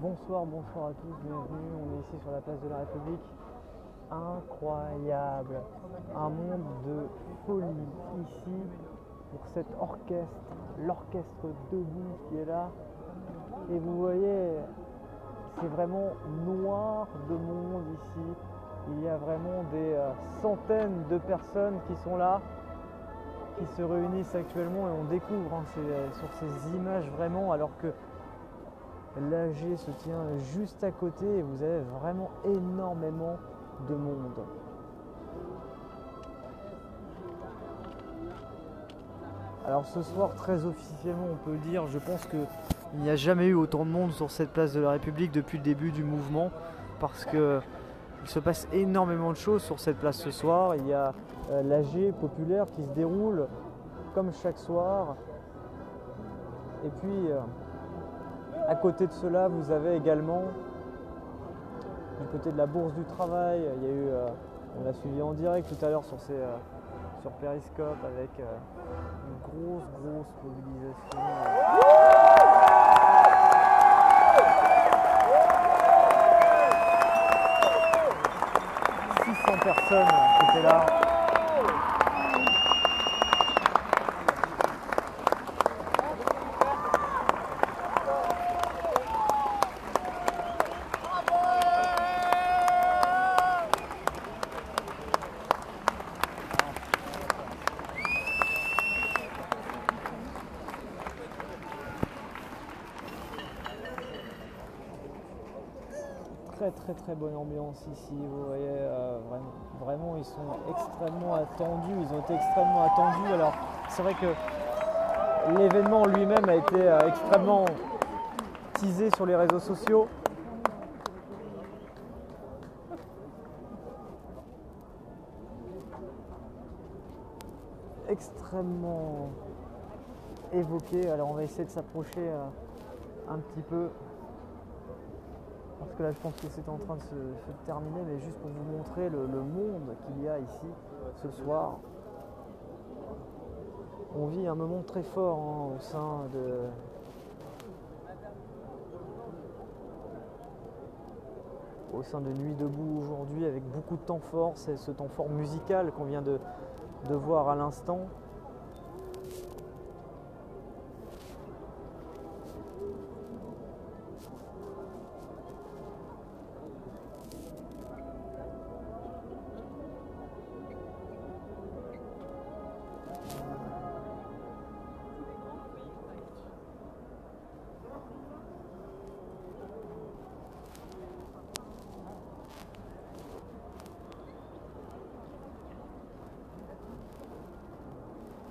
Bonsoir, bonsoir à tous, bienvenue, on est ici sur la place de la République. Incroyable, un monde de folie ici pour cet orchestre, l'orchestre debout qui est là. Et vous voyez, c'est vraiment noir de monde ici. Il y a vraiment des centaines de personnes qui sont là, qui se réunissent actuellement et on découvre sur ces images vraiment, alors que l'AG se tient juste à côté et vous avez vraiment énormément de monde. Alors ce soir, très officiellement, on peut le dire, je pense qu'il n'y a jamais eu autant de monde sur cette place de la République depuis le début du mouvement, parce qu'il se passe énormément de choses sur cette place ce soir. Il y a l'AG populaire qui se déroule comme chaque soir. Et puis, à côté de cela, vous avez également, du côté de la Bourse du Travail, il y a eu, on l'a suivi en direct tout à l'heure sur Periscope avec une grosse mobilisation. 600 personnes qui étaient là. Très bonne ambiance ici, vous voyez, vraiment ils sont extrêmement attendus, ils ont été extrêmement attendus. Alors c'est vrai que l'événement lui-même a été extrêmement teasé sur les réseaux sociaux. Extrêmement évoqué. Alors on va essayer de s'approcher un petit peu. Parce que là je pense que c'est en train de se terminer, mais juste pour vous montrer le monde qu'il y a ici ce soir. On vit un moment très fort au sein de Nuit debout aujourd'hui, avec beaucoup de temps fort. C'est ce temps fort musical qu'on vient de voir à l'instant.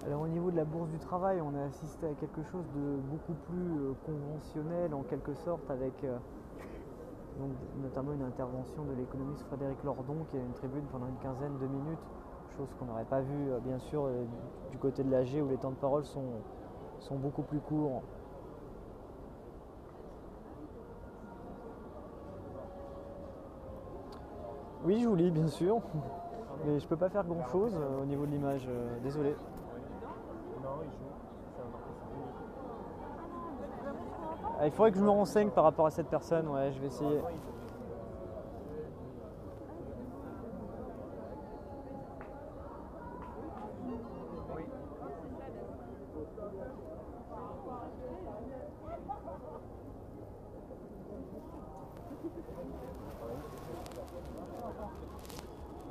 Alors au niveau de la Bourse du Travail, on a assisté à quelque chose de beaucoup plus conventionnel en quelque sorte, avec donc, notamment une intervention de l'économiste Frédéric Lordon qui a une tribune pendant une quinzaine de minutes, chose qu'on n'aurait pas vue bien sûr du côté de l'AG où les temps de parole sont beaucoup plus courts. Oui, je vous lis bien sûr, mais je peux pas faire grand chose au niveau de l'image, désolé. Il faudrait que je me renseigne par rapport à cette personne, ouais, je vais essayer.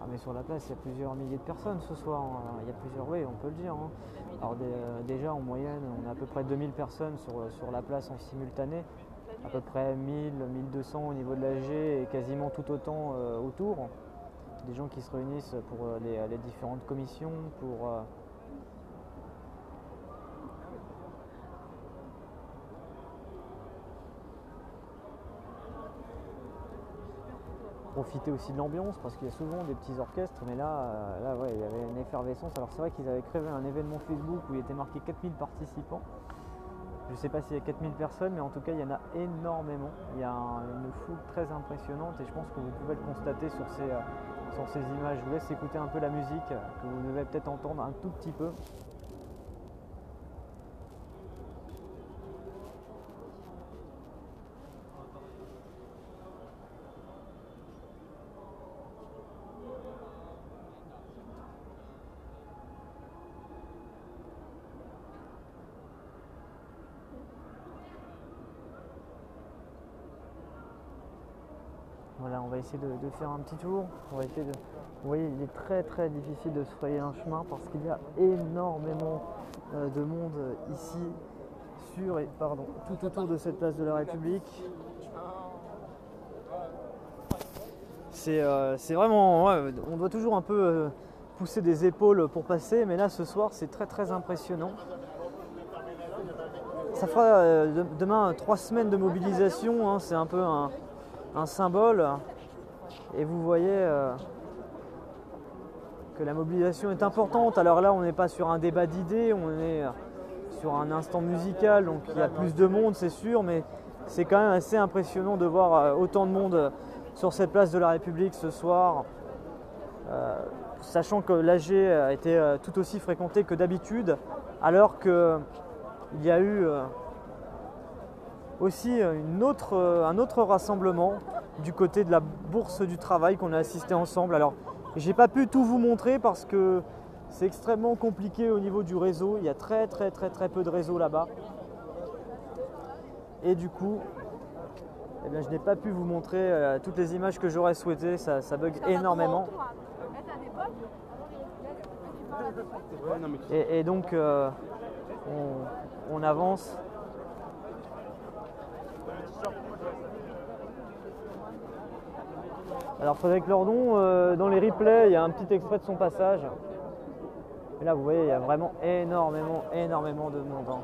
Ah, mais sur la place, il y a plusieurs milliers de personnes ce soir. Il y a plusieurs, oui, on peut le dire. Alors déjà, en moyenne, on a à peu près 2000 personnes sur la place en simultané. À peu près 1000, 1200 au niveau de l'AG et quasiment tout autant autour. Des gens qui se réunissent pour les différentes commissions, pour profiter aussi de l'ambiance, parce qu'il y a souvent des petits orchestres, mais là ouais, il y avait une effervescence. Alors c'est vrai qu'ils avaient créé un événement Facebook où il était marqué 4000 participants. Je ne sais pas s'il y a 4000 personnes, mais en tout cas il y en a énormément. Il y a une foule très impressionnante et je pense que vous pouvez le constater sur ces images. Je vous laisse écouter un peu la musique que vous devez peut-être entendre un tout petit peu. Voilà, on va essayer de faire un petit tour. On va essayer de... Vous voyez, il est très très difficile de se frayer un chemin parce qu'il y a énormément de monde ici, tout autour de cette place de la République. C'est vraiment... Ouais, on doit toujours un peu pousser des épaules pour passer, mais là ce soir c'est très très impressionnant. Ça fera demain 3 semaines de mobilisation, hein, c'est un peu un symbole. Et vous voyez que la mobilisation est importante. Alors là, on n'est pas sur un débat d'idées, on est sur un instant musical, donc il y a plus de monde, c'est sûr, mais c'est quand même assez impressionnant de voir autant de monde sur cette place de la République ce soir, sachant que l'AG a été tout aussi fréquenté que d'habitude, alors qu'il y a eu aussi un autre rassemblement du côté de la Bourse du Travail qu'on a assisté ensemble. Alors, j'ai pas pu tout vous montrer parce que c'est extrêmement compliqué au niveau du réseau. Il y a très peu de réseau là-bas. Et du coup, eh bien, je n'ai pas pu vous montrer toutes les images que j'aurais souhaité. Ça bug énormément. Et donc, on avance. Alors Frédéric Lordon, dans les replays, il y a un petit extrait de son passage. Et là, vous voyez, il y a vraiment énormément de monde. Hein.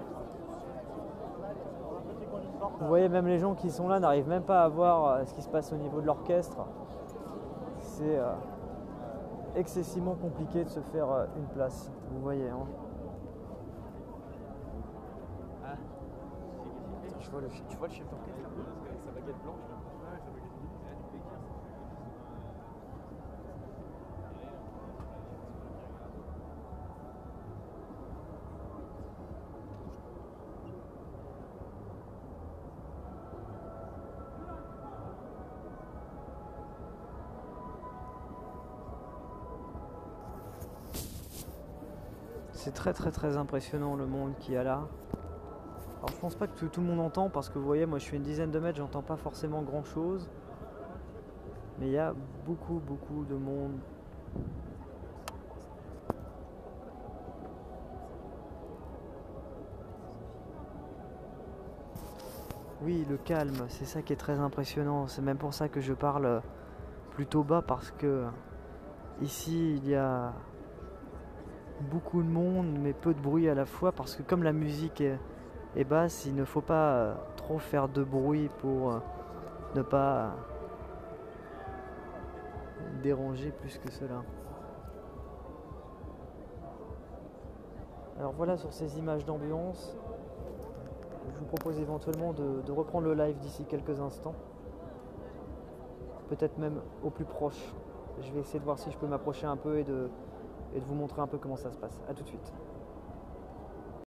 Vous voyez, même les gens qui sont là n'arrivent même pas à voir ce qui se passe au niveau de l'orchestre. C'est excessivement compliqué de se faire une place, vous voyez. Hein. Tu vois le chef d'orchestre là, avec sa baguette blanche là. C'est très impressionnant le monde qu'il y a là. Alors je pense pas que tout le monde entend parce que vous voyez, moi je suis une dizaine de mètres, j'entends pas forcément grand chose. Mais il y a beaucoup de monde. Oui, le calme, c'est ça qui est très impressionnant. C'est même pour ça que je parle plutôt bas parce que ici il y a beaucoup de monde mais peu de bruit à la fois parce que comme la musique est basse, il ne faut pas trop faire de bruit pour ne pas déranger plus que cela. Alors voilà, sur ces images d'ambiance, je vous propose éventuellement de reprendre le live d'ici quelques instants, peut-être même au plus proche. Je vais essayer de voir si je peux m'approcher un peu et de vous montrer un peu comment ça se passe. A tout de suite.